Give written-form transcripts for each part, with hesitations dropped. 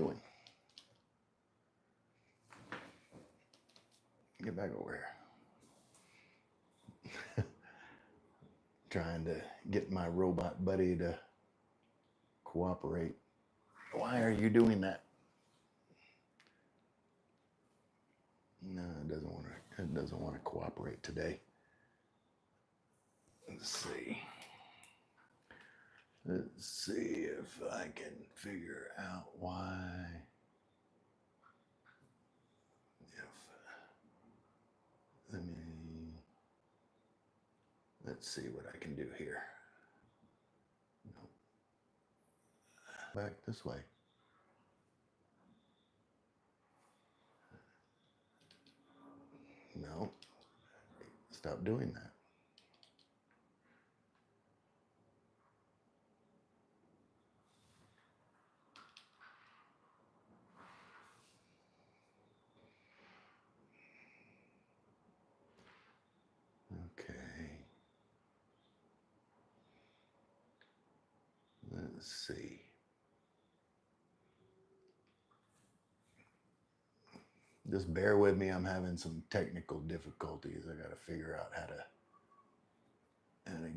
doing? Get back over here. Trying to get my robot buddy to cooperate. Why are you doing that? No, it doesn't want to. It doesn't want to cooperate today. Let's see. Let's see if I can figure out why. Let's see what I can do here. No. Back this way. No. Stop doing that. Okay. Let's see. Just bear with me. I'm having some technical difficulties. I got to figure out how to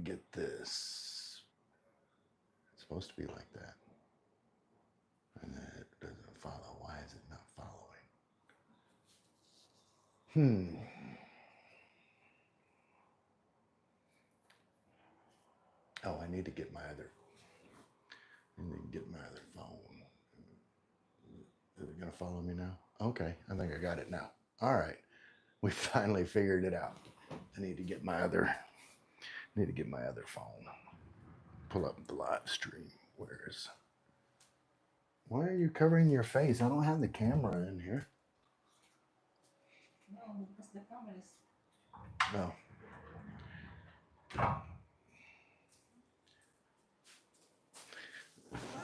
get this. It's supposed to be like that. And then it doesn't follow. Why is it not following? Oh, I need to get my other phone. Is it gonna follow me now? Okay, I think I got it now. All right, we finally figured it out. I need to get my other phone. Pull up the live stream. Why are you covering your face? I don't have the camera in here. No, because the camera is. No.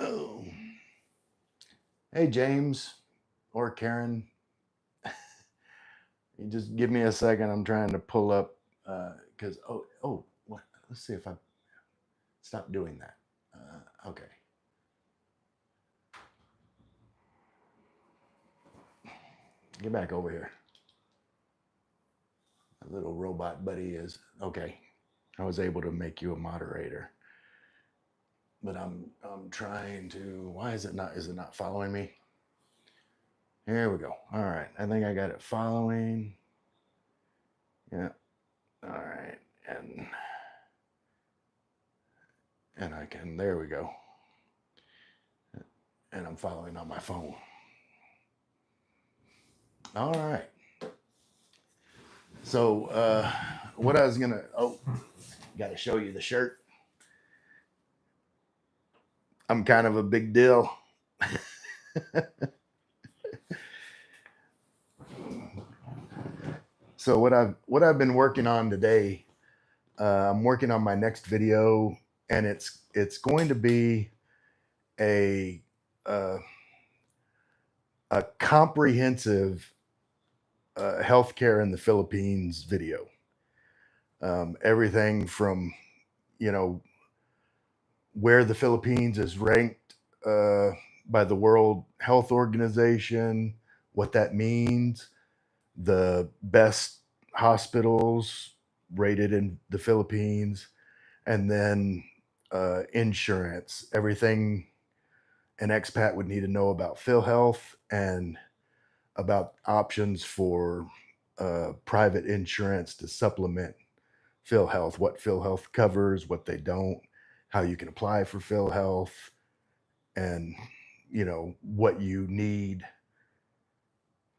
Oh. Hey, James or Karen. You just give me a second. I'm trying to pull up because what? Let's see if I stop doing that. Okay. Get back over here. My little robot buddy is okay. I was able to make you a moderator, but I'm trying to. Why is it not? Is it not following me? Here we go. All right. I think I got it following. Yeah. All right. And I can. There we go. And I'm following on my phone. All right. So what I was gonna got to show you the shirt. I'm kind of a big deal. So what I've been working on today, I'm working on my next video, and it's going to be a comprehensive healthcare in the Philippines video. Everything from where the Philippines is ranked by the World Health Organization, what that means, the best hospitals rated in the Philippines, and then insurance, everything an expat would need to know about PhilHealth and about options for private insurance to supplement PhilHealth, what PhilHealth covers, what they don't, how you can apply for PhilHealth, and what you need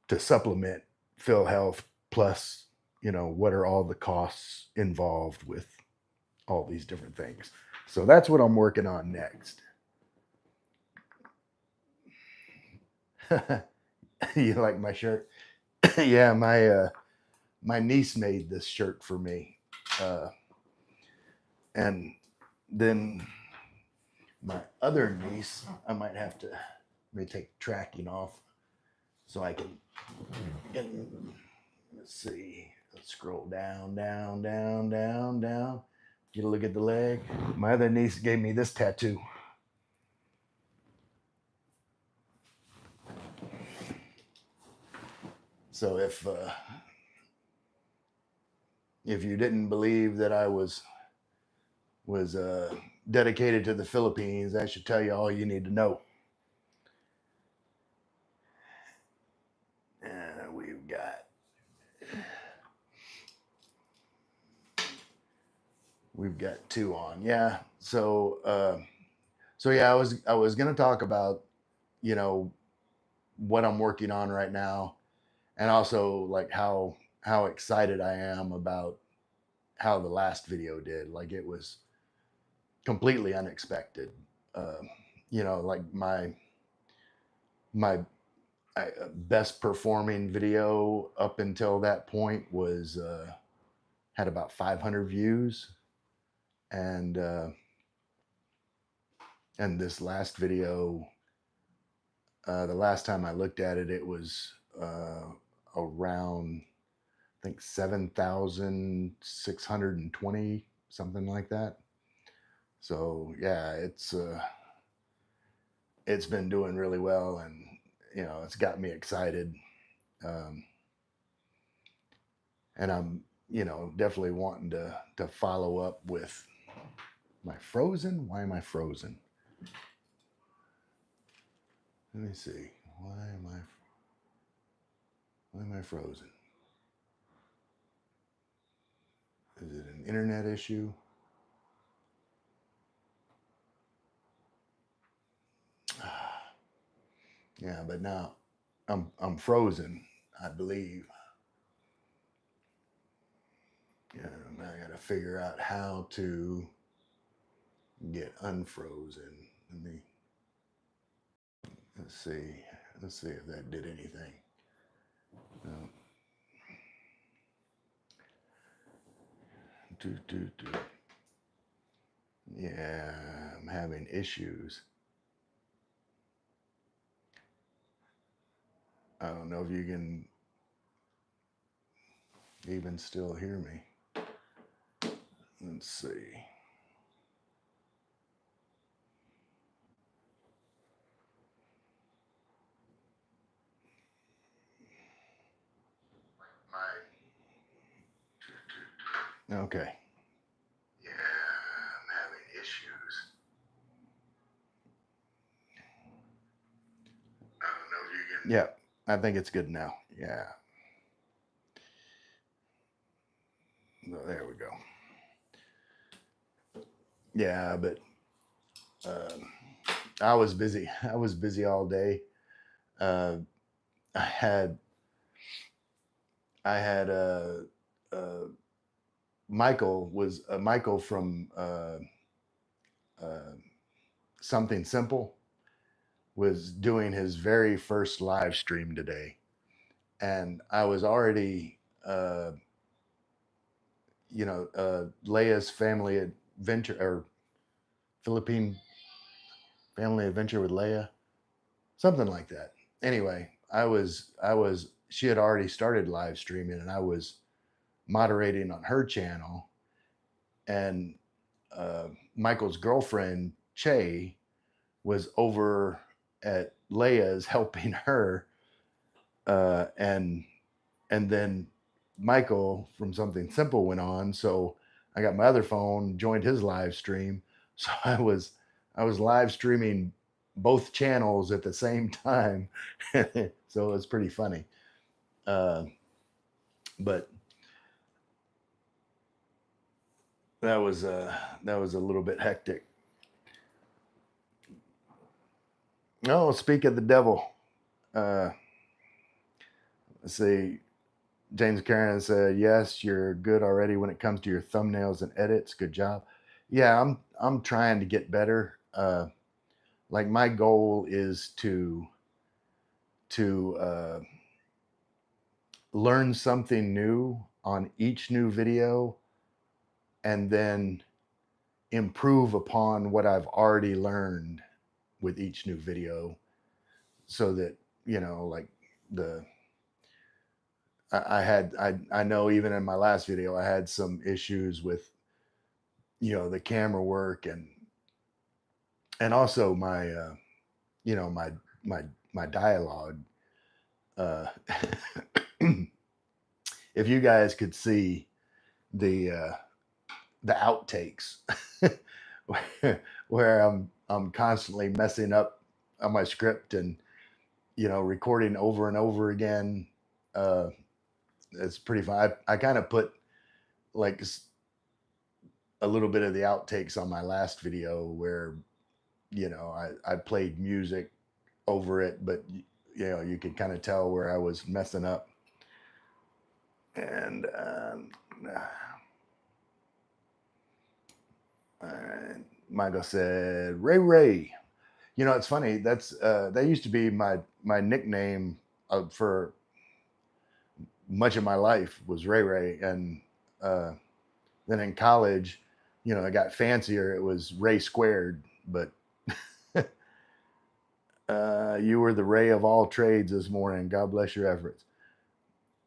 to supplement PhilHealth, plus what are all the costs involved with all these different things. So that's what I'm working on next. You like my shirt? Yeah, my niece made this shirt for me, and then my other niece, I might have to take tracking off so I can let's see. Let's scroll down. Get a look at the leg. My other niece gave me this tattoo. So if you didn't believe that I was dedicated to the Philippines, that should tell you all you need to know. We've got two on. Yeah. So yeah, I was gonna talk about, you know, what I'm working on right now, and also like how excited I am about how the last video did. Like it was completely unexpected. Uh, like my best performing video up until that point was had about 500 views, and this last video, the last time I looked at it, it was around, I think, 7,620, something like that. So yeah, it's been doing really well, and it's got me excited. Um, and I'm definitely wanting to follow up with my frozen. Why am I frozen? Let me see. Why am I frozen? Is it an internet issue? Yeah, but now I'm frozen, I believe. Yeah, now I got to figure out how to get unfrozen. Let's see. Let's see if that did anything. No. Yeah, I'm having issues. I don't know if you can even still hear me. Let's see. Okay. Yeah, I'm having issues. I don't know if you can. Yeah, I think it's good now. Yeah. Well, there we go. Yeah, but um, I was busy. I was busy all day. Uh, I had I had Michael from uh, Something Simple was doing his very first live stream today, and I was already Leia's family adventure, or Philippine family adventure with Leia, something like that. Anyway, she had already started live streaming, and I was moderating on her channel, and Michael's girlfriend Che was over at Leia's helping her, and then Michael from Something Simple went on, so I got my other phone, joined his live stream, so I was live streaming both channels at the same time, so it was pretty funny. But that was a little bit hectic. Oh, speak of the devil. Uh, let's see. James Karen said, "Yes, you're good already when it comes to your thumbnails and edits. Good job." Yeah, I'm trying to get better. Like my goal is to learn something new on each new video, and then improve upon what I've already learned with each new video, so that like the I know even in my last video I had some issues with the camera work, and also my my my dialogue. uh if you guys could see the the outtakes where I'm constantly messing up on my script and recording over and over again. Uh, it's pretty fun. I kind of put like a little bit of the outtakes on my last video where I played music over it, but you could kind of tell where I was messing up. And all right, Michael said, Ray Ray. It's funny. That used to be my nickname for much of my life was Ray Ray, and uh, then in college, it got fancier. It was Ray Squared, but you were the ray of all trades this morning. God bless your efforts.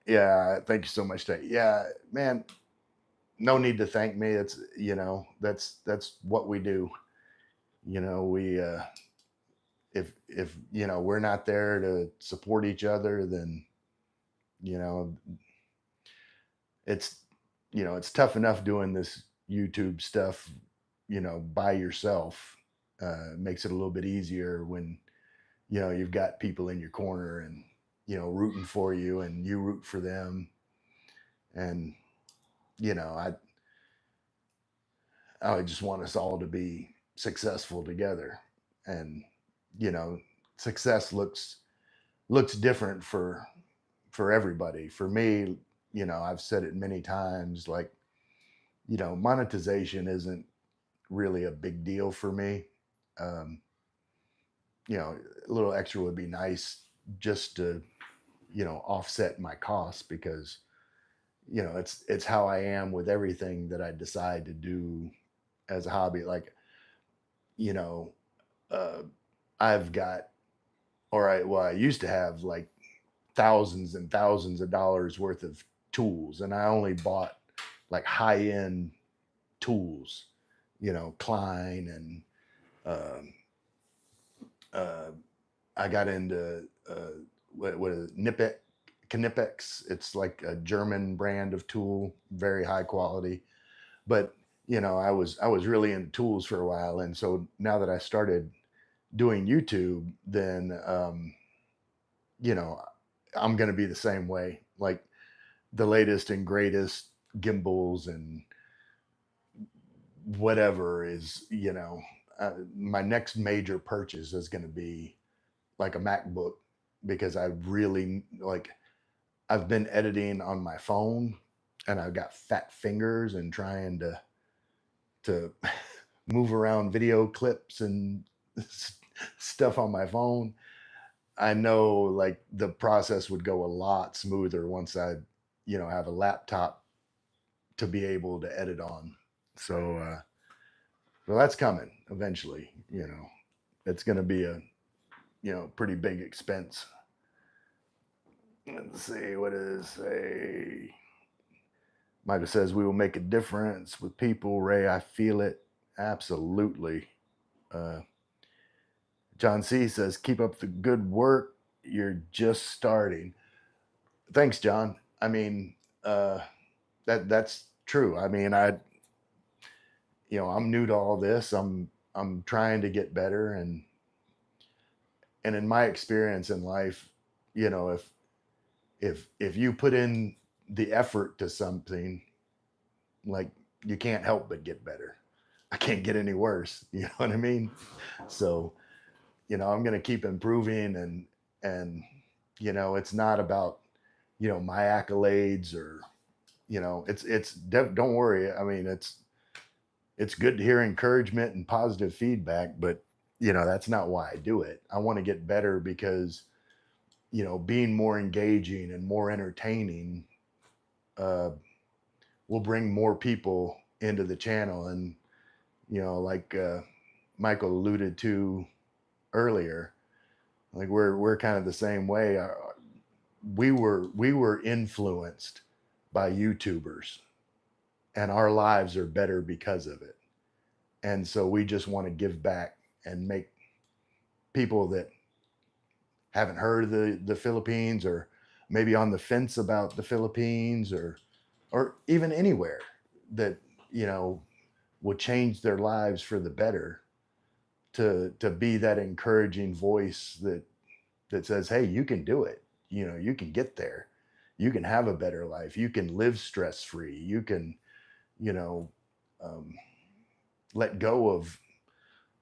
Yeah, thank you so much. Yeah, man, no need to thank me. It's that's what we do. We if we're not there to support each other, then you know it's it's tough enough doing this YouTube stuff by yourself. Makes it a little bit easier when you've got people in your corner and rooting for you and you root for them. And you know I just want us all to be successful together. And you know success looks different for everybody. For me, I've said it many times, like monetization isn't really a big deal for me. um, a little extra would be nice just to offset my costs, because it's how I am with everything that I decide to do as a hobby. Like you know uh, I've got, I used to have like thousands and thousands of dollars worth of tools, and I only bought like high end tools, Klein, and um, uh, I got into what is it, Knipex. It's like a German brand of tool, very high quality. But I was really into tools for a while, and so now that I started doing YouTube, then you know I'm going to be the same way. Like the latest and greatest gimbals and whatever is, my next major purchase is going to be like a MacBook, because I really like, I've been editing on my phone and I've got fat fingers and trying to move around video clips and stuff on my phone. I know like the process would go a lot smoother once I, have a laptop to be able to edit on. So, well, that's coming eventually. It's going to be a, pretty big expense. Let's see, what does it say? Michael says, we will make a difference with people. Ray, I feel it. Absolutely. Uh, John C says, keep up the good work. You're just starting. Thanks, John. I mean, that's true. I mean, I'm new to all this. I'm trying to get better, and in my experience in life, if you put in the effort to something, like, you can't help but get better. I can't get any worse. You know what I mean? So, I'm going to keep improving, and it's not about my accolades, or don't worry. I mean, it's good to hear encouragement and positive feedback, but that's not why I do it. I want to get better because being more engaging and more entertaining uh, will bring more people into the channel. And like Michael alluded to earlier, like we're kind of the same way. We were influenced by YouTubers, and our lives are better because of it. And so we just want to give back and make people that haven't heard of the Philippines, or maybe on the fence about the Philippines or even anywhere that, you know, will change their lives for the better, to be that encouraging voice that says, hey, you can do it. You know, you can get there. You can have a better life. You can live stress free. You can, you know, um, let go of,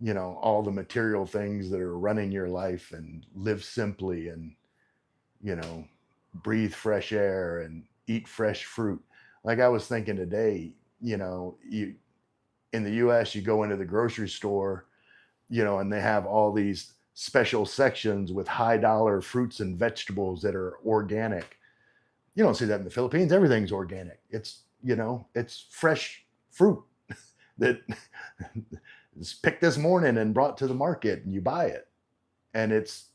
you know, all the material things that are running your life and live simply and, you know, breathe fresh air and eat fresh fruit. Like I was thinking today, you know, you in the US, you go into the grocery store, you know, and they have all these special sections with high dollar fruits and vegetables that are organic. You don't see that in the Philippines. Everything's organic. It's, you know, it's fresh fruit that is picked this morning and brought to the market and you buy it. And it's,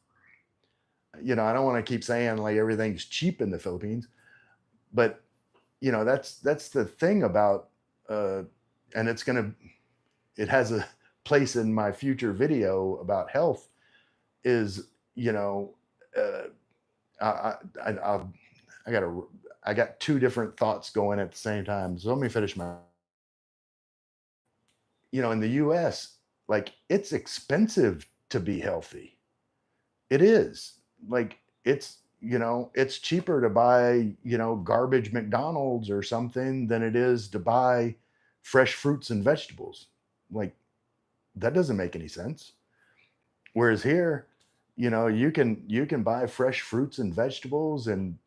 you know, I don't want to keep saying like everything's cheap in the Philippines, but you know, that's the thing about uh and it has a place in my future video about health is, you know, uh, I, I, I, I got I got two different thoughts going at the same time. So let me finish my, you know, in the US, like it's expensive to be healthy. It is like, it's, you know, it's cheaper to buy, you know, garbage McDonald's or something than it is to buy fresh fruits and vegetables. Like that doesn't make any sense. Whereas here, you know, you can buy fresh fruits and vegetables and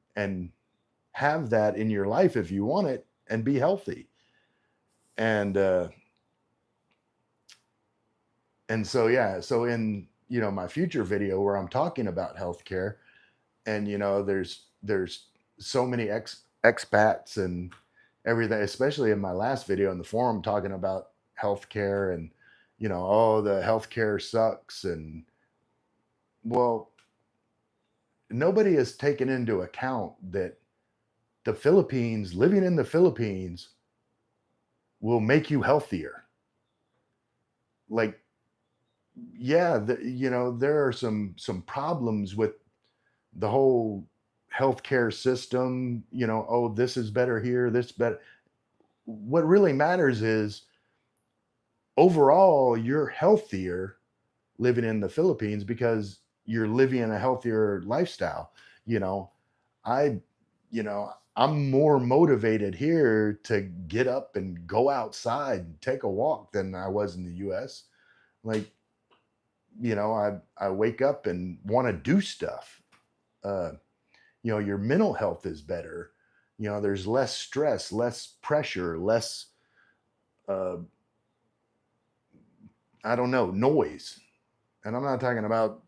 have that in your life if you want it and be healthy. And and so yeah, so in, you know, my future video where I'm talking about healthcare, and you know, there's so many expats and everything, especially in my last video in the forum talking about healthcare and, you know, oh, the healthcare sucks. And well, nobody has taken into account that the Philippines, living in the Philippines, will make you healthier. Like, yeah, you know, there are some problems with the whole healthcare system. You know, oh, this is better here, this better. What really matters is overall you're healthier living in the Philippines because you're living a healthier lifestyle. You know, I, you know, I'm more motivated here to get up and go outside and take a walk than I was in the US. Like, you know, I wake up and want to do stuff. Uh, you know, your mental health is better. You know, there's less stress, less pressure, less, uh, I don't know, noise. And I'm not talking about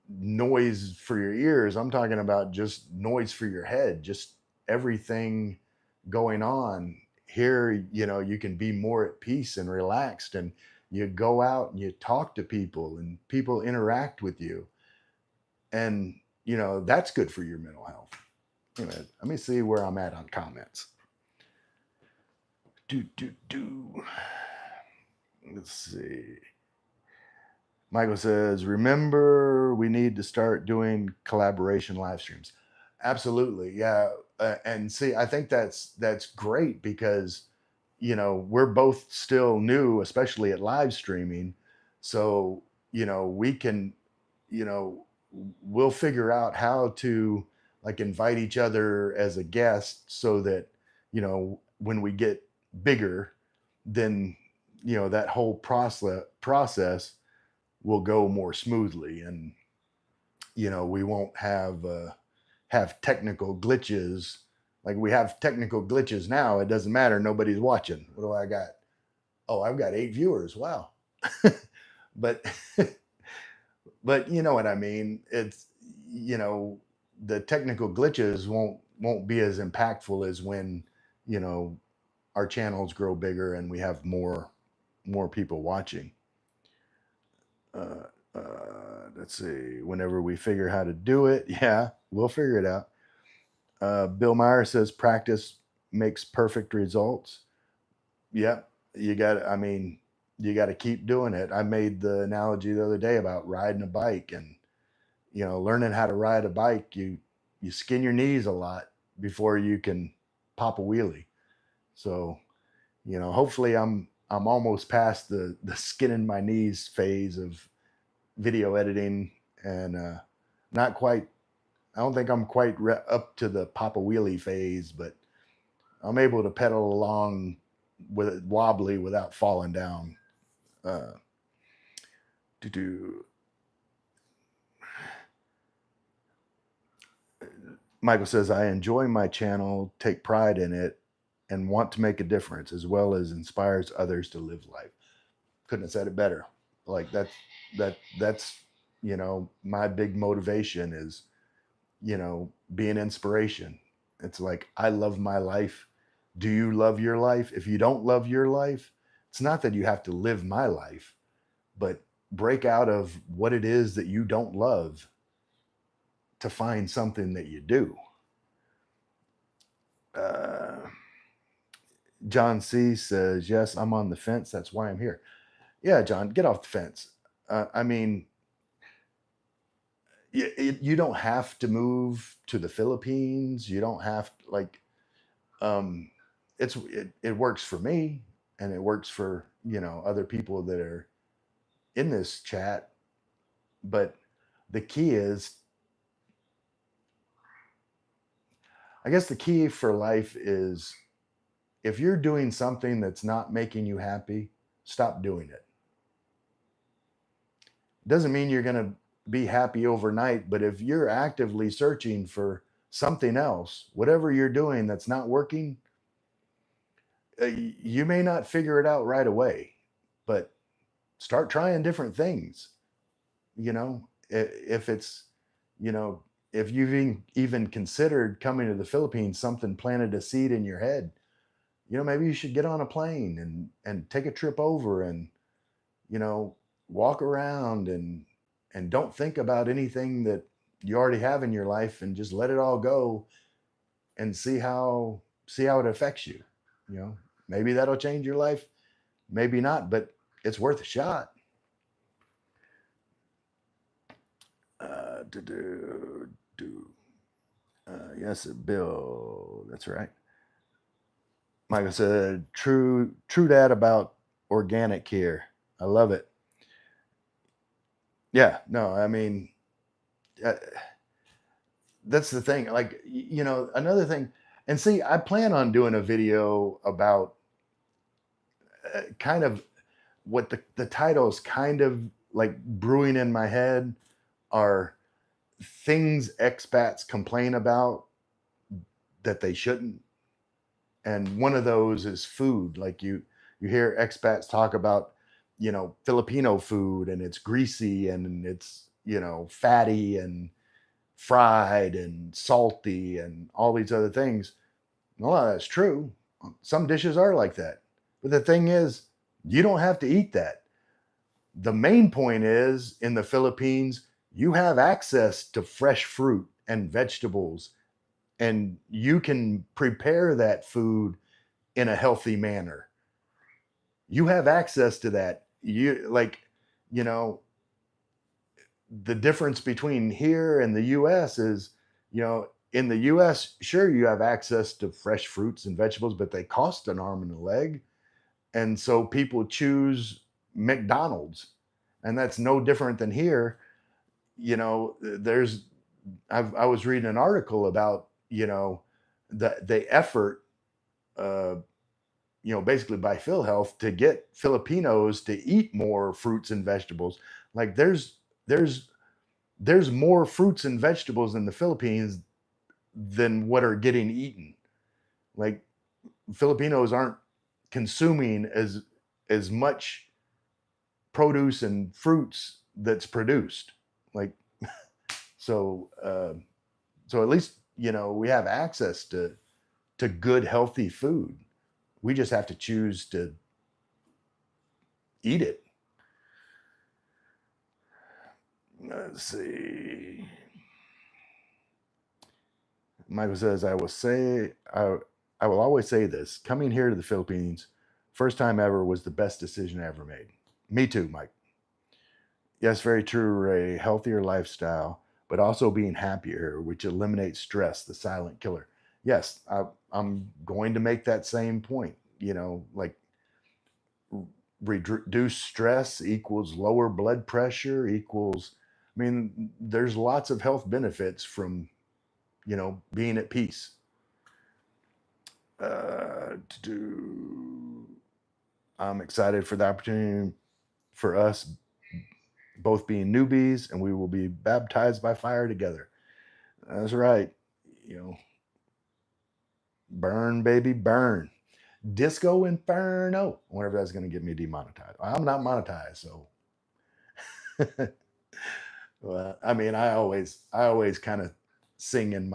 noise for your ears. I'm talking about just noise for your head, just everything going on. Here, you know, you can be more at peace and relaxed, and you go out and you talk to people and people interact with you. And, you know, that's good for your mental health. Anyway, let me see where I'm at on comments. Do. Let's see. Michael says, remember, we need to start doing collaboration live streams. Absolutely. Yeah. And see, I think that's great because, you know, we're both still new, especially at live streaming. So, you know, we can, you know, we'll figure out how to like invite each other as a guest so that, you know, when we get bigger, then, you know, that whole process will go more smoothly. And you know, we won't have technical glitches. Like we have technical glitches now, it doesn't matter, nobody's watching. What do I got? Oh, I've got 8 viewers. Wow. But but you know what I mean. It's, you know, the technical glitches won't be as impactful as when, you know, our channels grow bigger and we have more people watching. uh, let's see. Whenever we figure how to do it, yeah, we'll figure it out. Bill Meyer says practice makes perfect results. Yep, you got. I mean, you got to keep doing it. I made the analogy the other day about riding a bike, and you know, learning how to ride a bike. you skin your knees a lot before you can pop a wheelie. So, hopefully I'm almost past the skin in my knees phase of video editing, and not quite. I don't think I'm quite up to the pop a wheelie phase, but I'm able to pedal along with it wobbly without falling down. Uh, to do Michael says, I enjoy my channel, take pride in it, and want to make a difference as well as inspires others to live life. Couldn't have said it better. Like that's my big motivation is, being inspiration. It's like, I love my life. Do you love your life? If you don't love your life, it's not that you have to live my life, but break out of what it is that you don't love to find something that you do. Uh, John C says, yes, I'm on the fence. That's why I'm here. Yeah, John, get off the fence. I mean, you don't have to move to the Philippines. You don't have to, like, um, it works for me, and it works for, other people that are in this chat. But the key is, I guess the key for life is, if you're doing something that's not making you happy, stop doing it. Doesn't mean you're going to be happy overnight, but if you're actively searching for something else, whatever you're doing that's not working, you may not figure it out right away, but start trying different things. If it's, you know, if you've even considered coming to the Philippines, something planted a seed in your head. Maybe you should get on a plane and take a trip over and, walk around and don't think about anything that you already have in your life, and just let it all go and see how it affects you. You know, maybe that'll change your life, maybe not, but it's worth a shot. To do. Yes, Bill. That's right. Michael said, "True that about organic here. I love it." Yeah. No, I mean, uh, that's the thing. Like, another thing. And see, I plan on doing a video about kind of what the titles kind of like brewing in my head are things expats complain about that they shouldn't. And one of those is food. Like, you hear expats talk about, Filipino food, and it's greasy and it's, fatty and fried and salty and all these other things. A lot of that's true. Some dishes are like that. But the thing is, you don't have to eat that. The main point is, in the Philippines, you have access to fresh fruit and vegetables, and you can prepare that food in a healthy manner. You have access to that. You know, the difference between here and the US is, in the US, sure, you have access to fresh fruits and vegetables, but they cost an arm and a leg. And so people choose McDonald's. And that's no different than here. There's I was reading an article about, the effort, uh, basically by PhilHealth, to get Filipinos to eat more fruits and vegetables. Like, there's more fruits and vegetables in the Philippines than what are getting eaten. Like, Filipinos aren't consuming as much produce and fruits that's produced. Like, so at least, we have access to good healthy food. We just have to choose to eat it. Let's see. Michael says, I will always say this. Coming here to the Philippines, first time ever, was the best decision I ever made. Me too, Mike. Yes, very true, Ray. Healthier lifestyle. but also being happier, which eliminates stress, the silent killer. Yes, I'm going to make that same point. Like reduce stress equals lower blood pressure equals, I mean, there's lots of health benefits from, being at peace. To do, I'm excited for the opportunity for us both being newbies, and we will be baptized by fire together. That's right. You know, burn, baby, burn. Disco Inferno. I wonder if that's going to get me demonetized. I'm not monetized, so. Well, I mean, I always kind of sing in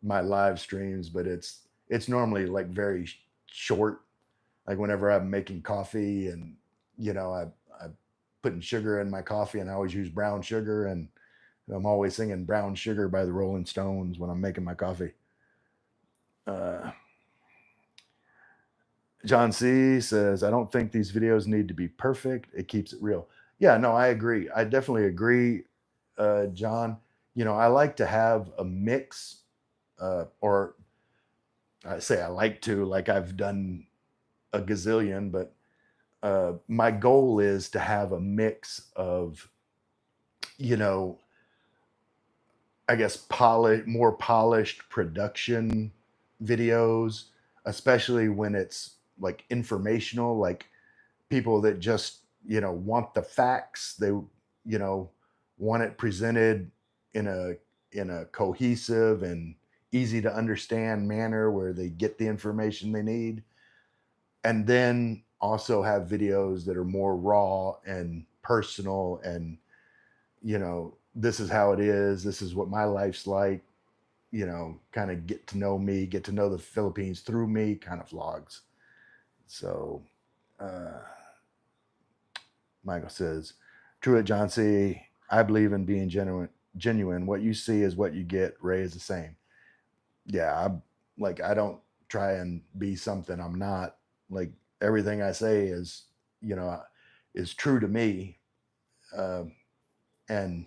my live streams, but it's normally like very short. Like whenever I'm making coffee, and I putting sugar in my coffee, and I always use brown sugar, and I'm always singing "Brown Sugar" by the Rolling Stones when I'm making my coffee. Uh, John C says, I don't think these videos need to be perfect. It keeps it real. Yeah, no, I agree. I definitely agree, John. I like to have a mix, or I say I like to, like I've done a gazillion, but my goal is to have a mix of, you know, I guess more polished production videos, especially when it's like informational, like people that just want the facts. They want it presented in a cohesive and easy to understand manner where they get the information they need, and then also have videos that are more raw and personal, and this is how it is, this is what my life's like, kind of get to know me, get to know the Philippines through me kind of vlogs. So uh Michael says, true at John C. I believe in being genuine. What you see is what you get. Ray is the same. Yeah, I don't try and be something I'm not. Like everything I say is, you know, is true to me. Uh, and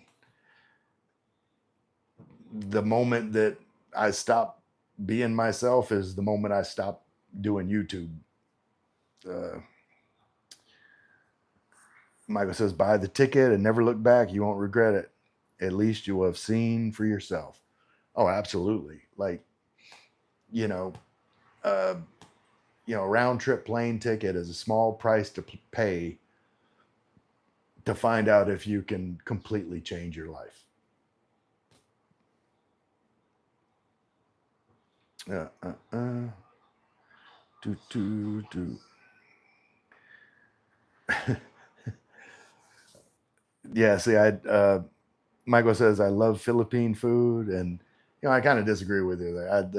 the moment that I stop being myself is the moment I stop doing YouTube. Uh, Michael says, buy the ticket and never look back. You won't regret it. At least you will have seen for yourself. Oh, absolutely. Like, you know, uh, a round trip plane ticket is a small price to pay to find out if you can completely change your life. Uh, uh, uh. Do, do, do. Yeah, see, Michael says, I love Philippine food. And, I kind of disagree with you there.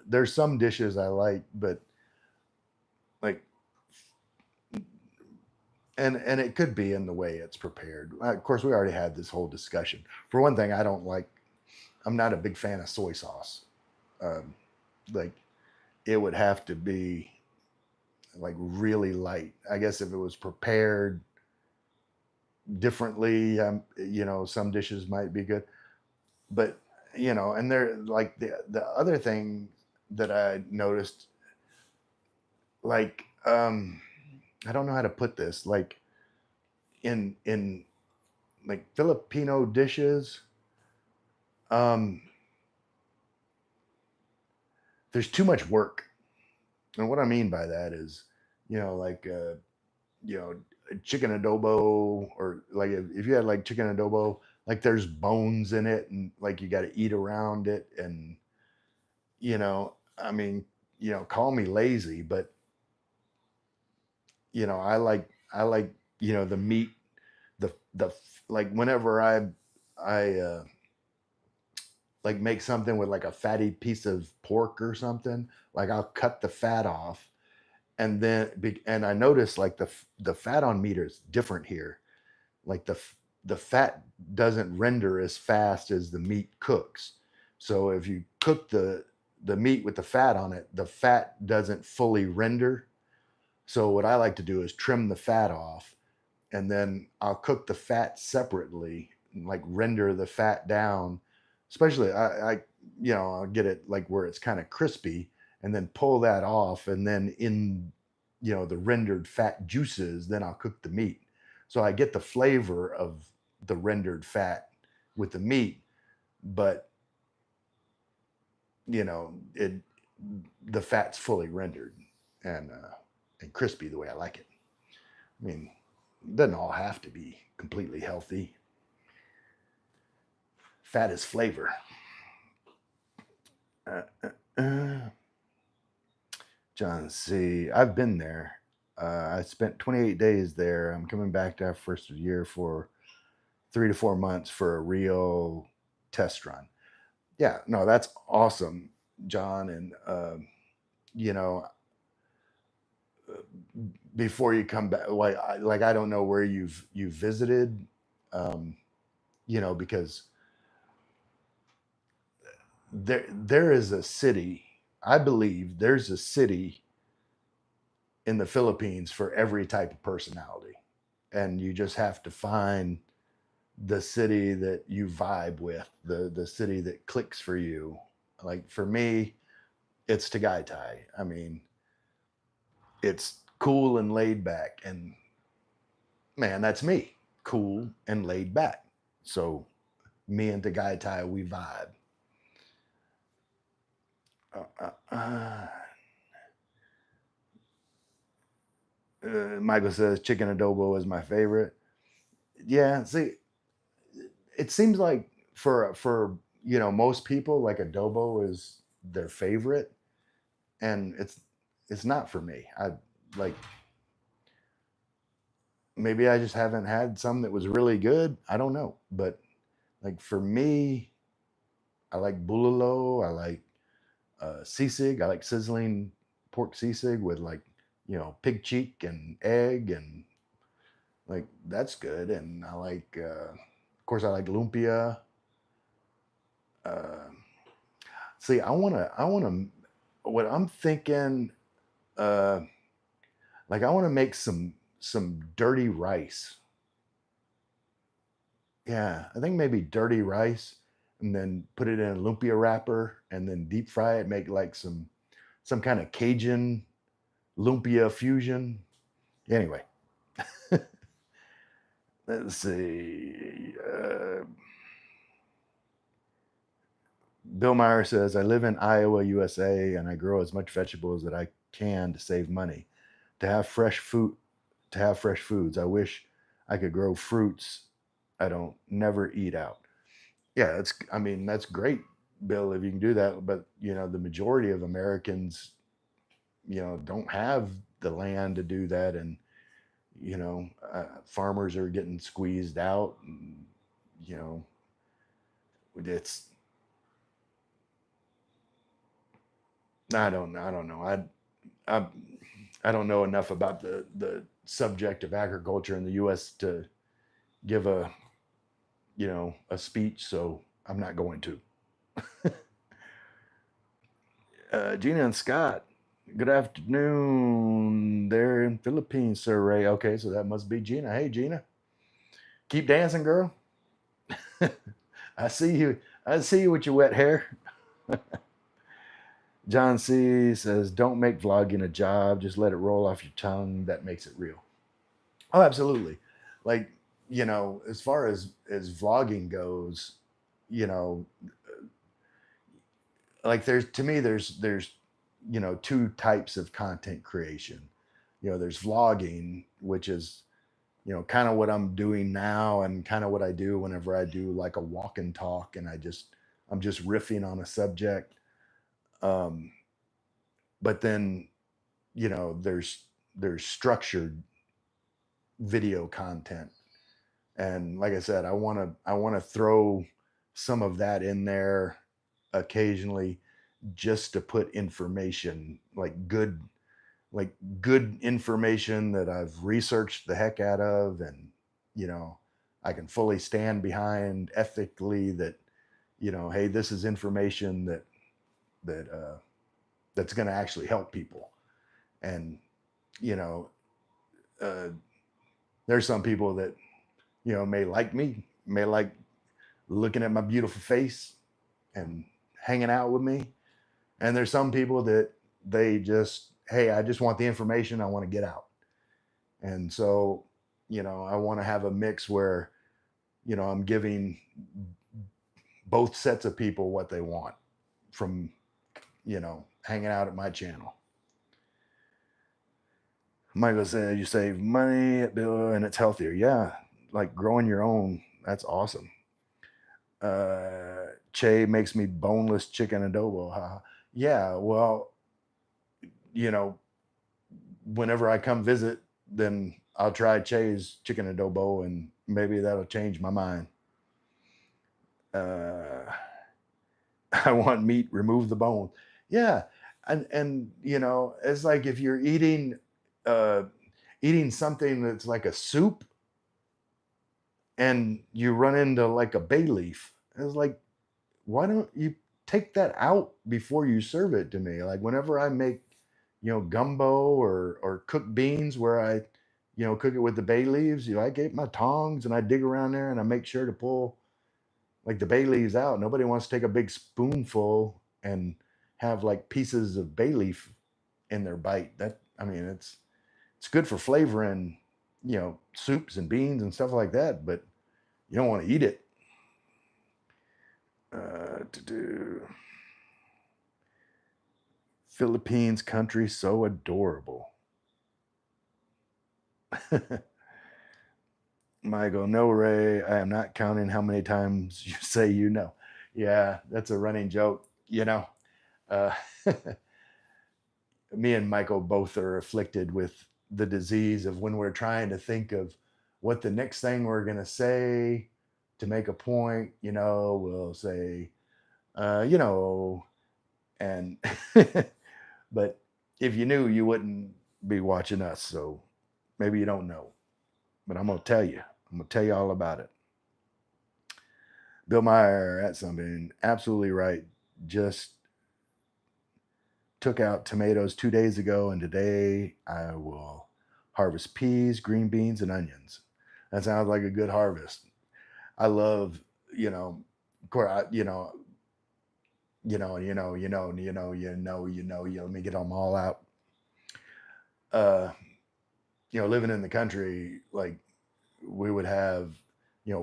There's some dishes I like, but like, and it could be in the way it's prepared. Of course, we already had this whole discussion. For one thing, I'm not a big fan of soy sauce. Um, like, it would have to be like really light. I guess if it was prepared differently, some dishes might be good. But and they're like the other thing that I noticed, like I don't know how to put this, like in like Filipino dishes, um there's too much work. And what I mean by that is, like you know chicken adobo, or like if you had like chicken adobo, like there's bones in it, and like you got to eat around it. And I mean, call me lazy, but I like the meat, the like whenever I like make something with like a fatty piece of pork or something, like I'll cut the fat off. And then and I notice like the fat on meat is different here. Like the fat doesn't render as fast as the meat cooks. So if you cook the meat with the fat on it, the fat doesn't fully render. So what I like to do is trim the fat off, and then I'll cook the fat separately. like render the fat down, especially I'll get it like where it's kind of crispy and then pull that off. And then in, the rendered fat juices, then I'll cook the meat. So I get the flavor of the rendered fat with the meat, but it the fat's fully rendered and crispy the way I like it. I mean, it doesn't all have to be completely healthy. Fat is flavor. Uh, John C. I've been there. I spent 28 days there. I'm coming back to our first year for 3 to 4 months for a real test run. Yeah, no, that's awesome, John. And you know, before you come back, I don't know where you've visited, um, because there is a city. I believe there's a city in the Philippines for every type of personality, and you just have to find the city that you vibe with, the city that clicks for you. Like for me, it's Tagaytay. I mean, it's cool and laid back, and man, that's me, cool and laid back. So me and Tagaytay, we vibe. Uh, uh, uh. Michael says chicken adobo is my favorite. Yeah, see, it seems like for most people, like adobo is their favorite, and it's not for me. I like maybe I just haven't had some that was really good. I don't know, but like for me, I like bulalo. I like sisig. I like sizzling pork sisig with like pig cheek and egg, and like that's good. And I like of course I like lumpia. Uh, see, I wanna what I'm thinking. Uh, like I want to make some dirty rice. Yeah, I think maybe dirty rice, and then put it in a lumpia wrapper, and then deep fry it. Make like some kind of Cajun lumpia fusion. Anyway, let's see. Bill Meyer says, I live in Iowa, USA, and I grow as much vegetables that I can to save money. To have fresh food, to have fresh foods. I wish I could grow fruits. I don't never eat out. Yeah, I mean, that's great, Bill, if you can do that. But the majority of Americans, don't have the land to do that, and farmers are getting squeezed out. And, you know, it's I don't know. I I don't know enough about the subject of agriculture in the U.S. to give a speech, so I'm not going to. Gina and Scott, good afternoon. They're in Philippines, Sir Ray. Okay, so that must be Gina. Hey, Gina, keep dancing, girl. I see you. I see you with your wet hair. John C says, "Don't make vlogging a job. Just let it roll off your tongue. That makes it real." Oh, absolutely. Like as far as vlogging goes, you know, like there's to me there's two types of content creation. There's vlogging, which is kind of what I'm doing now, and kind of what I do whenever I do like a walk and talk, and I'm just riffing on a subject. um but then there's structured video content, and like I said, I want to throw some of that in there occasionally, just to put information, like good information that I've researched the heck out of, and you know I can fully stand behind ethically, that hey, this is information that that's going to actually help people. And you know uh, there's some people that may like me, may like looking at my beautiful face and hanging out with me. And there's some people that they just, hey, I just want the information. I want to get out. And so, I want to have a mix where, I'm giving both sets of people what they want from, hanging out at my channel. Michael said, you save money at Bill and it's healthier. Yeah. Like growing your own. That's awesome. Che makes me boneless chicken adobo. Huh? Yeah. Well, you know, whenever I come visit, then I'll try Che's chicken adobo and maybe that'll change my mind. Uh, I want meat, remove the bone. Yeah. And it's like if you're uh, eating something that's like a soup and you run into like a bay leaf. It's like, why don't you take that out before you serve it to me? Like whenever I make, gumbo or cooked beans where I, cook it with the bay leaves, I get my tongs and I dig around there and I make sure to pull like the bay leaves out. Nobody wants to take a big spoonful and have like pieces of bay leaf in their bite. That I mean, it's good for flavoring, soups and beans and stuff like that, but you don't want to eat it. To do Philippines country so adorable. Michael, no, Ray, I am not counting how many times you say Yeah, that's a running joke. Uh, me and Michael both are afflicted with the disease of when we're trying to think of what the next thing we're going to say to make a point, we'll say, and but if you knew, you wouldn't be watching us. So maybe you don't know, but I'm going to tell you. I'm going to tell you all about it. Bill Meyer at something absolutely right. Just took out tomatoes 2 days ago, and today I will harvest peas, green beans, and onions. That sounds like a good harvest. I love, of course, let me get them all out. Uh, living in the country, like we would have,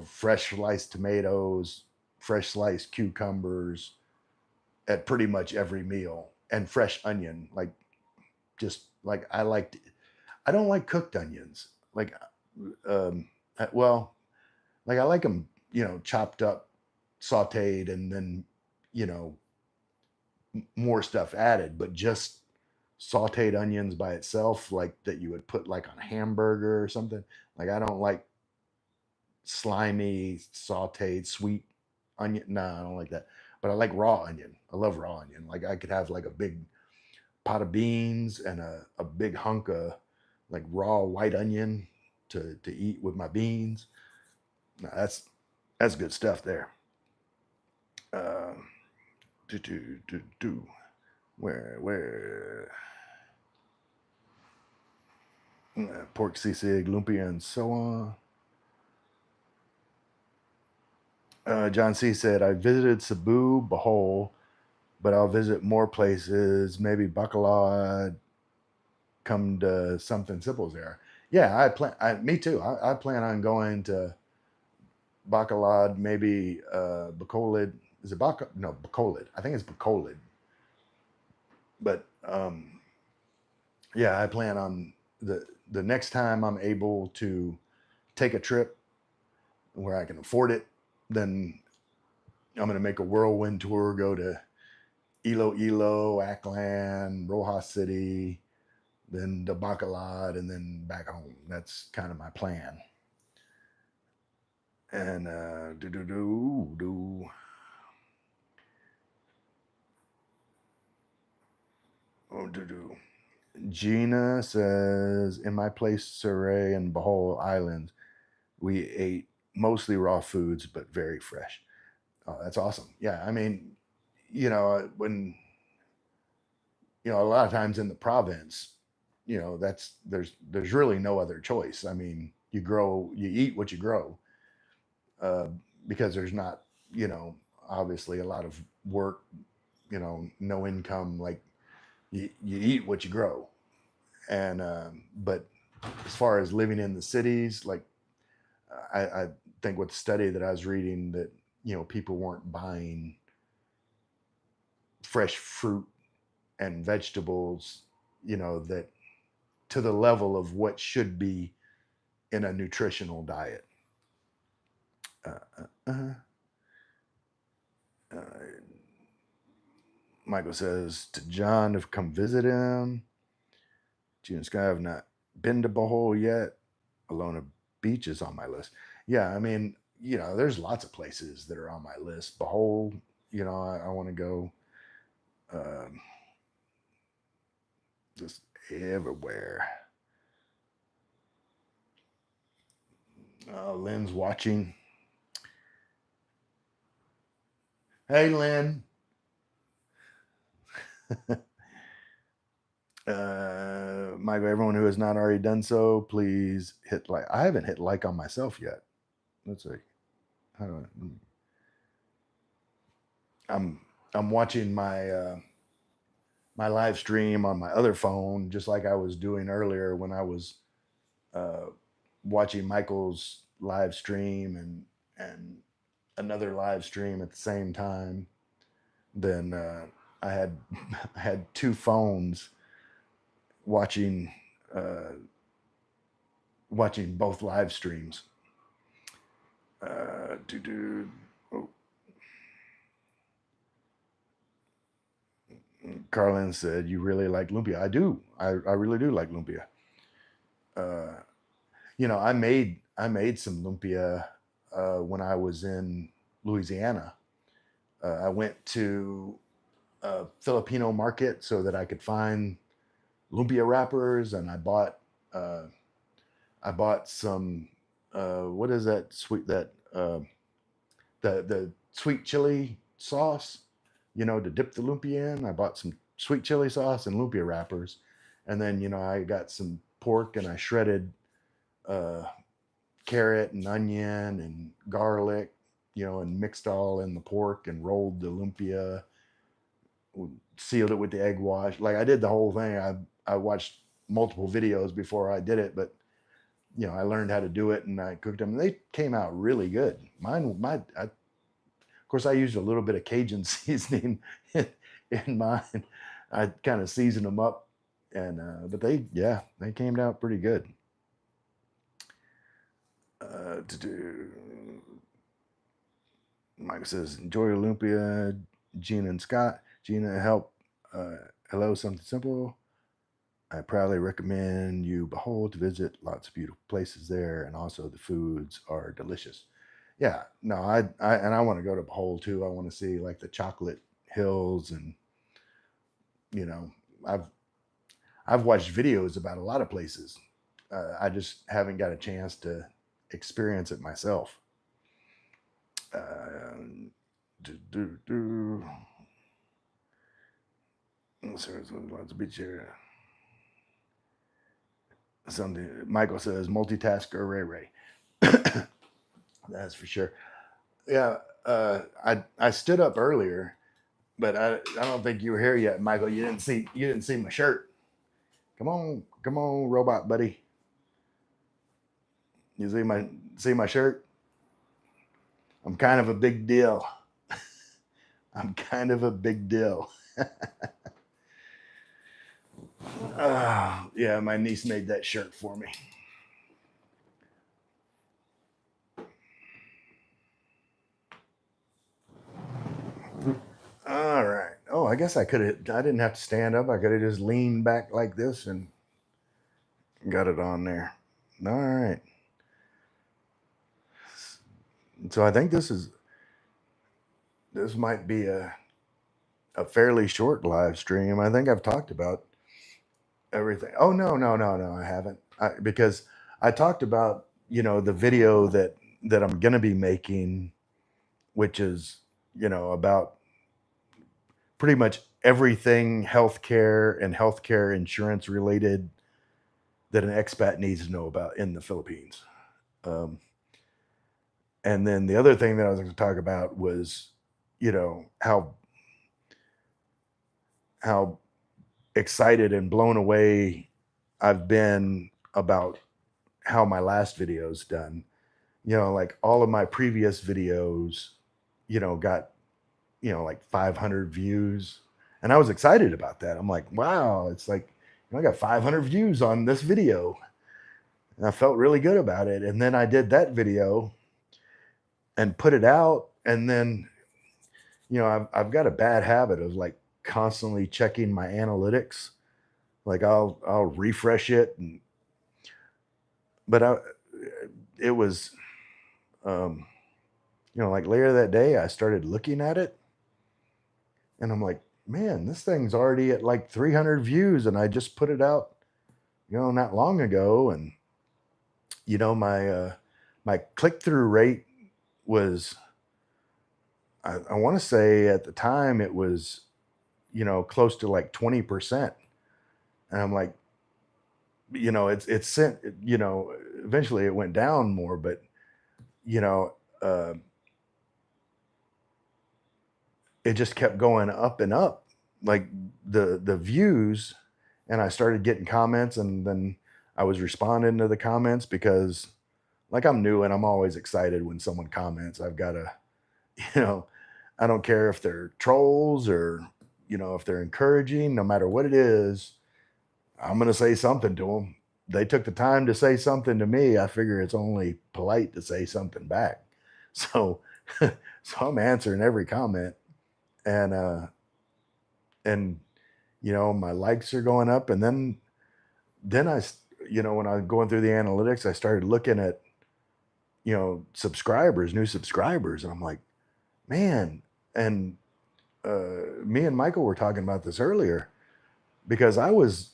fresh sliced tomatoes, fresh sliced cucumbers at pretty much every meal, and fresh onion. Like, just like I don't like cooked onions. Like, well, like I like them, chopped up, sautéed, and then, you know, more stuff added, but just sautéed onions by itself, like that you would put like on a hamburger or something. Like I don't like slimy, sautéed, sweet onion. No, I don't like that. But I like raw onion. I love raw onion. Like I could have like a big pot of beans and a big hunk of like raw white onion to eat with my beans. No, that's good stuff there. Um, do. Where pork sisig, lumpia, and so on. John C said, I visited Cebu, Bohol, but I'll visit more places. Maybe Bacolod, come to something simple's there. Yeah, me too. I plan on going to Bacolod, maybe Bacolod. Is it No, Bacolod. I think it's Bacolod. But yeah, I plan on the next time I'm able to take a trip where I can afford it, then I'm going to make a whirlwind tour, go to Iloilo, Aklan, Rojas City, then to Bacolod, and then back home. That's kind of my plan. And do. Oh, do. Gina says, in my place, Surrey and Bohol Islands, we ate mostly raw foods, but very fresh. Oh, that's awesome. Yeah, I mean, when a lot of times in the province, there's really no other choice. I mean, you eat what you grow, uh, because there's not. you know, obviously a lot of work, you know, no income, like you eat what you grow. And, but as far as living in the cities, like I think with the study that I was reading that, you know, people weren't buying fresh fruit and vegetables, you know, that to the level of what should be in a nutritional diet. Uh, uh, uh, uh, Michael says to John to come visit him. Gene and Sky have not been to Bohol yet. Alona Beach is on my list. Yeah, I mean, you know, there's lots of places that are on my list. Bohol, you know, I want to go. Um, just everywhere. Lynn's watching. Hey, Lynn. Michael, everyone who has not already done so, please hit like. I haven't hit like on myself yet. Let's see. How do I'm I'm watching my live stream on my other phone, just like I was doing earlier when I was uh, watching Michael's live stream and another live stream at the same time. Then I had I had two phones watching uh, watching both live streams. Oh, Carlin said, "You really like lumpia?" I do. I really do like lumpia. Uh, you know, I made some lumpia when I was in Louisiana. I went to a Filipino market so that I could find lumpia wrappers, and uh, I bought some what is that sweet that the sweet chili sauce, you know, to dip the lumpia in. I bought some sweet chili sauce and lumpia wrappers, and then you know I got some pork and I shredded uh, carrot and onion and garlic, you know, and mixed all in the pork and rolled the lumpia, sealed it with the egg wash. Like I did the whole thing. I watched multiple videos before I did it, but you know, I learned how to do it and I cooked them. And they came out really good. Of course, I used a little bit of Cajun seasoning in mine. I kind of seasoned them up, and but they came out pretty good. To do, Michael says, enjoy Olympia, Gina and Scott. Gina, help. Uh, hello, something simple. I proudly recommend you Behold to visit. Lots of beautiful places there, and also the foods are delicious. Yeah, no, I want to go to Behold too. I want to see like the chocolate hills, and you know, I've I've watched videos about a lot of places. I just haven't got a chance to experience it myself. Uh, do, do, do. Sorry, lots of beach here. Something Michael says, multitasker Ray Ray. That's for sure. Yeah, I stood up earlier, but I don't think you were here yet, Michael. You didn't see my shirt. Come on, robot buddy. You see my shirt? I'm kind of a big deal. I'm kind of a big deal. Yeah, my niece made that shirt for me. All right. Oh, I guess I could have. I didn't have to stand up. I could have just leaned back like this and got it on there. All right. So I think this might be a fairly short live stream. I think I've talked about everything. Oh no, I haven't. Because I talked about the video that I'm gonna be making, which is about pretty much everything healthcare and healthcare insurance related that an expat needs to know about in the Philippines. Um, And then the other thing that I was going to talk about was, how excited and blown away I've been about how my last video's done. Like all of my previous videos, got, like 500 views. And I was excited about that. I'm like, wow, it's like, I got 500 views on this video. And I felt really good about it. And then I did that video and put it out. And then, I've got a bad habit of like constantly checking my analytics. Like I'll refresh it. But it was, um, like later that day, I started looking at it and I'm like, man, this thing's already at like 300 views. And I just put it out, not long ago. And, my click-through rate was, I want to say at the time it was, close to like 20%. And I'm like, it's sent, eventually it went down more, but, you know, uh, it just kept going up and up, like the views. And I started getting comments, and then I was responding to the comments because, like, I'm new and I'm always excited when someone comments. I've got to, you know, I don't care if they're trolls or, if they're encouraging, no matter what it is, I'm going to say something to them. They took the time to say something to me. I figure it's only polite to say something back. So, so I'm answering every comment, and, and, my likes are going up. And then when I was going through the analytics, I started looking at, subscribers, new subscribers. And I'm like, man, and, me and Michael were talking about this earlier, because I was,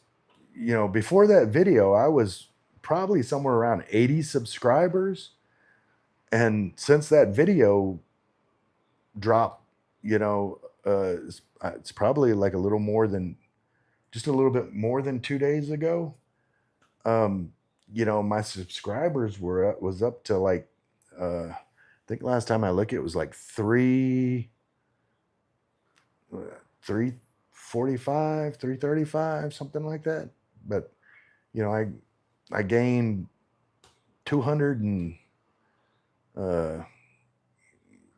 before that video, I was probably somewhere around 80 subscribers. And since that video dropped, it's probably like just a little bit more than 2 days ago. Um, my subscribers was up to like, I think last time I looked, it was like 345, 335, something like that. But, I gained 200 and, uh,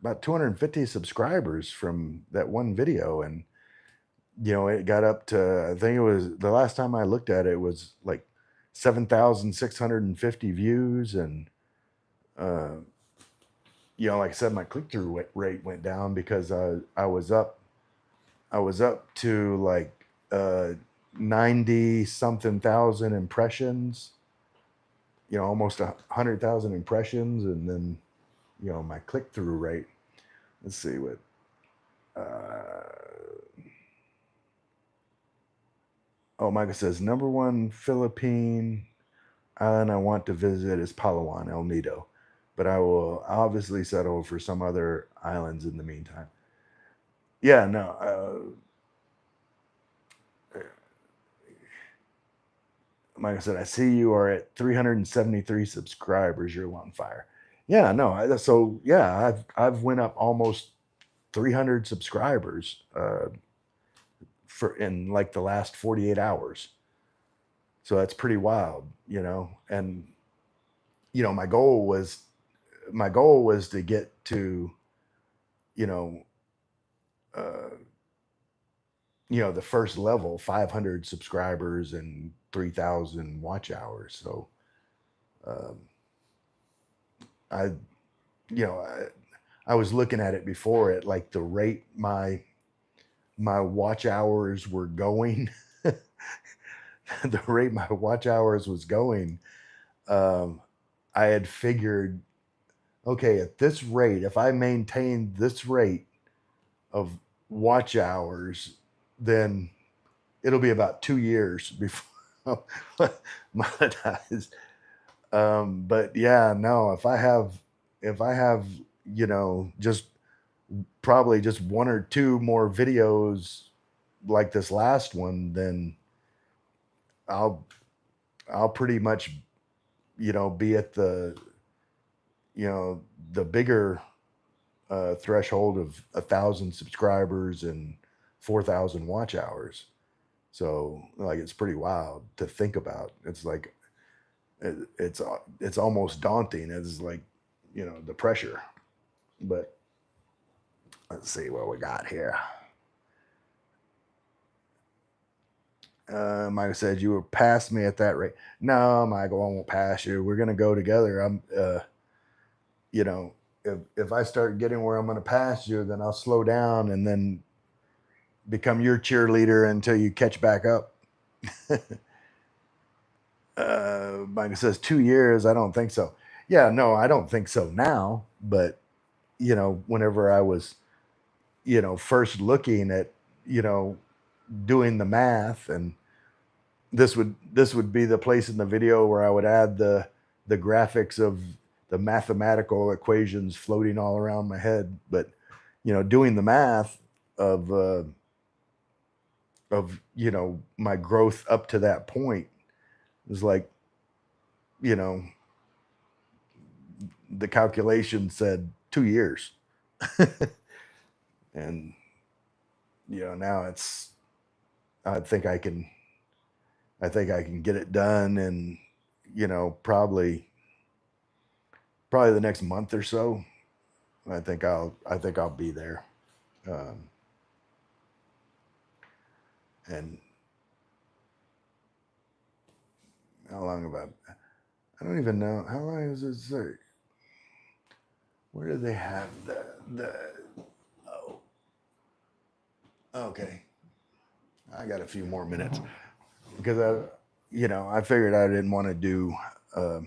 about 250 subscribers from that one video. And, it got up to, I think it was, the last time I looked at it was like 7,650 views. And, uh, like I said, my click-through rate went down because I was up to like, 90 something thousand impressions, almost 100,000 impressions. And then, my click-through rate, let's see what, Michael says, number one Philippine island I want to visit is Palawan, El Nido, but I will obviously settle for some other islands in the meantime. Yeah, no, Michael said, I see you are at 373 subscribers. You're on fire. Yeah, no. So yeah, I've went up almost 300 subscribers, for in like the last 48 hours. So that's pretty wild, And my goal was to get to, you know, uh, the first level, 500 subscribers and 3,000 watch hours. So, um, I, you know, I was looking at it before at like the rate my watch hours were going, the rate my watch hours was going. I had figured, okay, at this rate, if I maintain this rate of watch hours, then it'll be about 2 years before monetized. But yeah, no, if I have, just probably just one or two more videos like this last one, then I'll pretty much, be at the, you know, the bigger threshold of 1,000 subscribers and 4,000 watch hours. So like it's pretty wild to think about. It's like it's almost daunting. It's like, you know, the pressure. But let's see what we got here. Michael said you were past me at that rate. No, Michael, I won't pass you. We're gonna go together. You know, if I start getting where I'm gonna pass you, then I'll slow down and then become your cheerleader until you catch back up. Michael says 2 years. I don't think so. Yeah, no, I don't think so now. But you know, whenever I was, you know, first looking at, you know, doing the math, and this would be the place in the video where I would add the graphics of the mathematical equations floating all around my head. But you know, doing the math of you know, my growth up to that point was like, you know, the calculation said 2 years. And you know, now it's I think I can I think I can get it done in, you know, probably the next month or so. I think I'll be there. Um, and how long about I don't even know how long is it say? Where do they have the oh, okay. I got a few more minutes because you know, I figured I didn't want to do uh,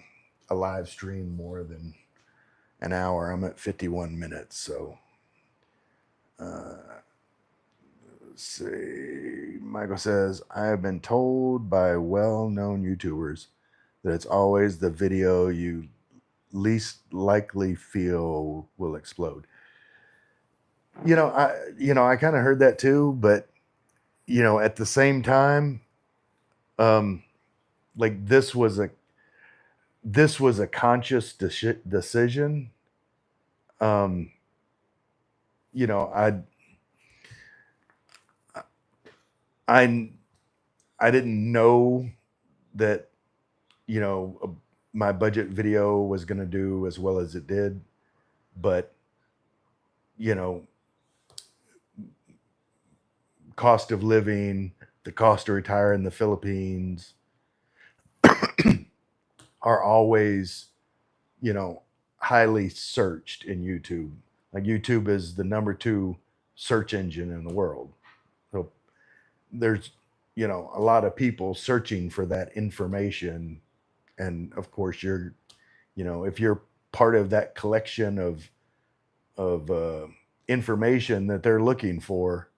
a live stream more than an hour. I'm at 51 minutes, so uh, let's see. Michael says I have been told by well-known YouTubers that it's always the video you least likely feel will explode. I kind of heard that too, but you know, at the same time, um, like this was a conscious decision. Um, you know, I I didn't know that, you know, my budget video was going to do as well as it did, but you know, cost of living, the cost to retire in the Philippines are always, you know, highly searched in YouTube. Like YouTube is the number 2 search engine in the world. So there's, you know, a lot of people searching for that information. And of course you're, you know, if you're part of that collection of information that they're looking for,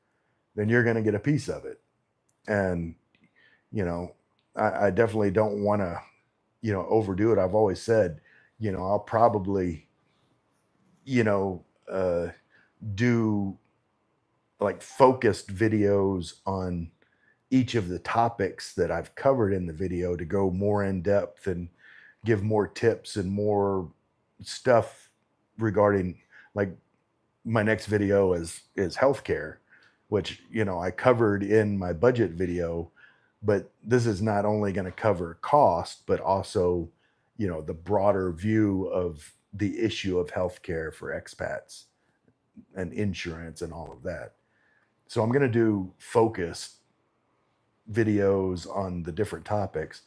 then you're going to get a piece of it. And you know, I definitely don't want to, you know, overdo it. I've always said, you know, I'll probably, you know, do like focused videos on each of the topics that I've covered in the video to go more in depth and give more tips and more stuff regarding, like, my next video is healthcare, which, you know, I covered in my budget video. But this is not only going to cover cost, but also, you know, the broader view of the issue of healthcare for expats and insurance and all of that. So I'm going to do focused videos on the different topics,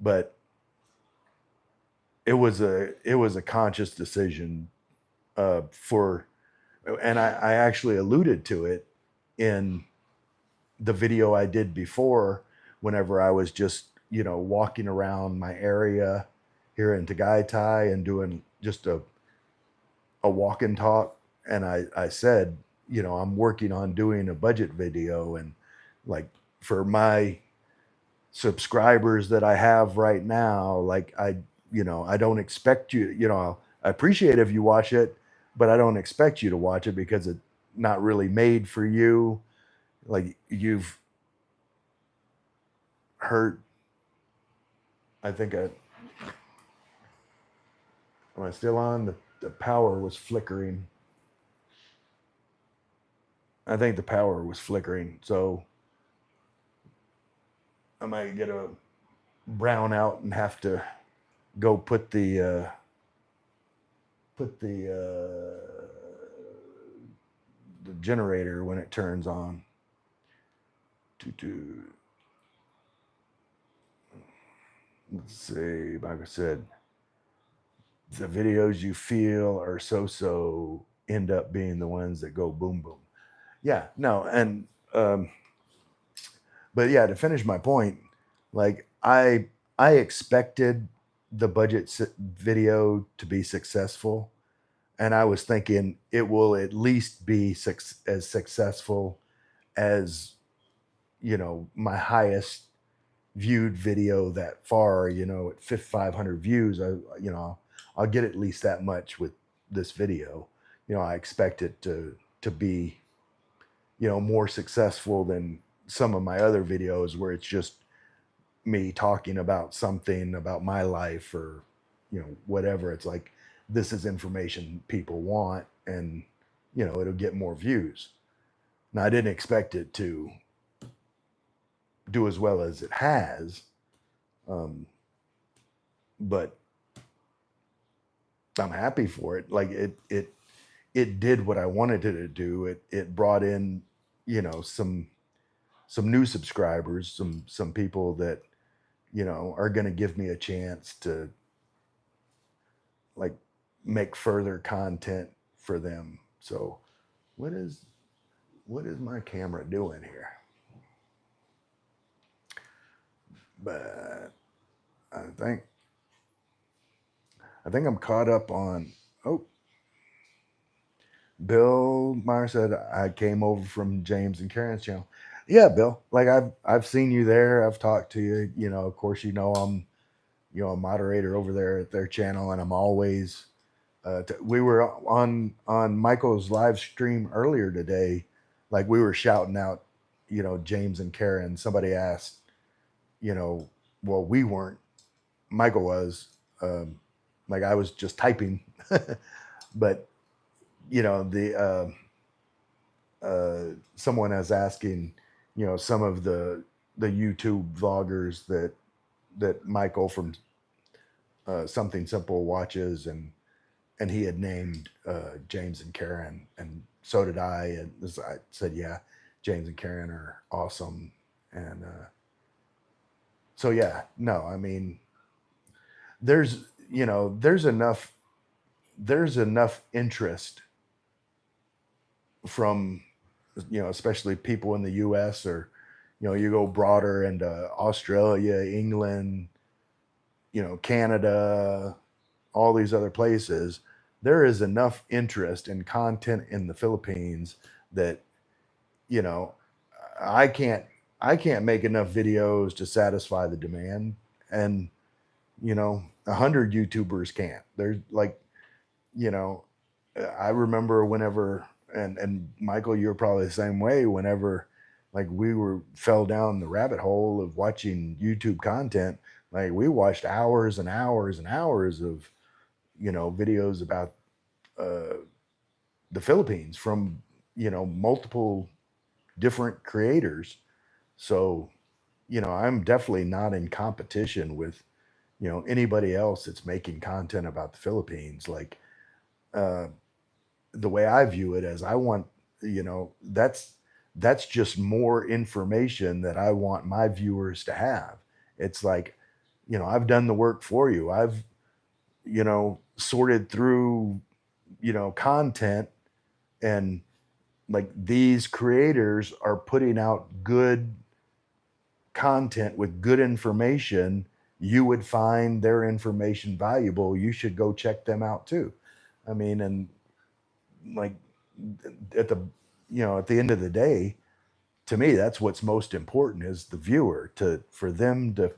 but it was a conscious decision for, and I actually alluded to it in the video I did before, whenever I was just, you know, walking around my area here in Tagaytay and doing just a walk and talk. And I said, you know, I'm working on doing a budget video. And like, for my subscribers that I have right now, like, you know, I don't expect you, you know, I appreciate if you watch it, but I don't expect you to watch it because it's not really made for you. Like, you've heard, I think Am I still on? The power was flickering. I think the power was flickering. So I might get a brown out and have to go put the generator when it turns on. Let's see. Like I said, the videos you feel are so end up being the ones that go boom boom. Yeah, no, and but yeah, to finish my point, like I expected the video to be successful, and I was thinking it will at least be as successful as my highest viewed video that far. At 500 views, I'll get at least that much with this video. I expect it to be more successful than some of my other videos where it's just me talking about something about my life or whatever. It's like, this is information people want, and it'll get more views. Now, I didn't expect it to do as well as it has, but I'm happy for it. Like it did what I wanted it to do. It brought in some new subscribers, some people that are going to give me a chance to like make further content for them. So what is my camera doing here? But I think I'm caught up on. Oh, Bill Meyer said I came over from James and Karen's channel. Yeah, Bill. Like I've seen you there. I've talked to you. Of course, I'm a moderator over there at their channel, and I'm always. We were on Michael's live stream earlier today. Like we were shouting out, James and Karen. Somebody asked, well, we weren't. Michael was. Like I was just typing, but the someone is asking, some of the YouTube vloggers that Michael from Something Simple watches, and he had named James and Karen, and so did I. And I said, yeah, James and Karen are awesome, and so yeah, no, I mean, there's there's enough interest from especially people in the US, or you go broader into Australia, England, Canada, all these other places. There is enough interest in content in the Philippines that you know I can't make enough videos to satisfy the demand, and 100 YouTubers can't. There's like, I remember whenever, and Michael, you're probably the same way. Whenever, like, we fell down the rabbit hole of watching YouTube content, like we watched hours and hours and hours of, videos about the Philippines from, multiple different creators. So, I'm definitely not in competition with, anybody else that's making content about the Philippines. Like, the way I view it as, I want, that's just more information that I want my viewers to have. It's like, I've done the work for you. I've, sorted through, content, and like these creators are putting out good content with good information. You would find their information valuable. You should go check them out too. I mean, and like at the at the end of the day, to me, that's what's most important, is the viewer, for them to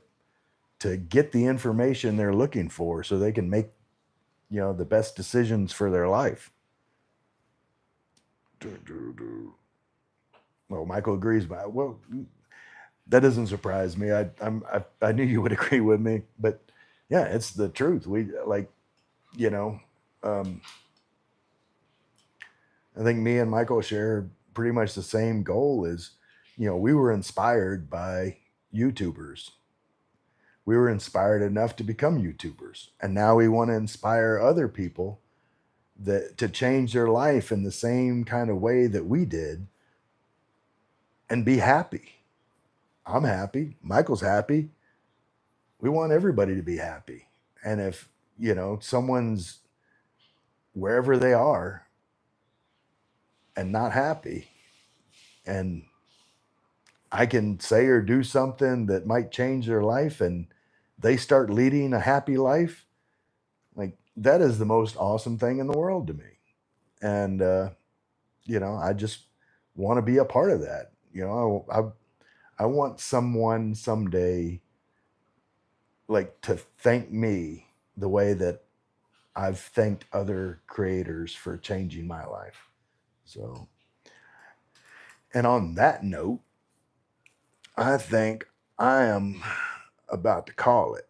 get the information they're looking for, so they can make the best decisions for their life. Well, Michael agrees. Well, that doesn't surprise me. I knew you would agree with me, but yeah, it's the truth. We like, you know, um, I think me and Michael share pretty much the same goal is, we were inspired by YouTubers. We were inspired enough to become YouTubers. And now we want to inspire other people that to change their life in the same kind of way that we did and be happy. I'm happy. Michael's happy. We want everybody to be happy. And if, someone's wherever they are and not happy, and I can say or do something that might change their life and they start leading a happy life, like that is the most awesome thing in the world to me. And, I just want to be a part of that. I want someone someday like to thank me the way that I've thanked other creators for changing my life. So, and on that note, I think I am about to call it.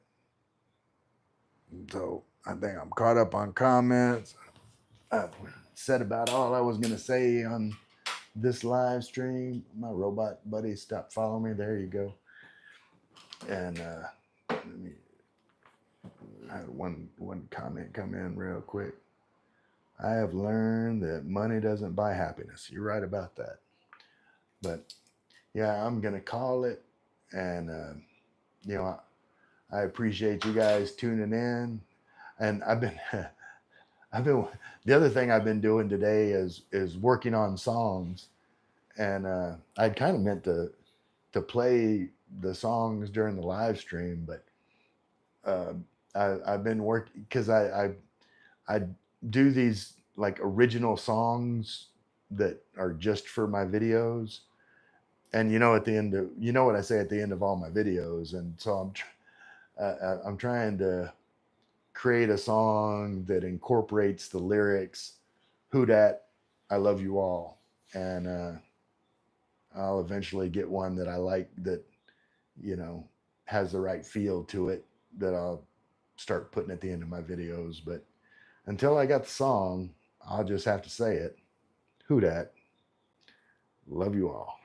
So I think I'm caught up on comments. I've said about all I was going to say on this live stream. My robot buddy stopped following me. There you go. And let me, I had one comment come in real quick. I have learned that money doesn't buy happiness. You're right about that. But yeah, I'm going to call it. And, I appreciate you guys tuning in. And the other thing I've been doing today is working on songs. And I'd kind of meant to play the songs during the live stream, but uh, I've been working because I do these like original songs that are just for my videos. And at the end of what I say at the end of all my videos, and so I'm trying to create a song that incorporates the lyrics, "Who dat, I love you all," and I'll eventually get one that I like that you know has the right feel to it that I'll start putting at the end of my videos. But until I got the song, I'll just have to say it. "Who dat, love you all."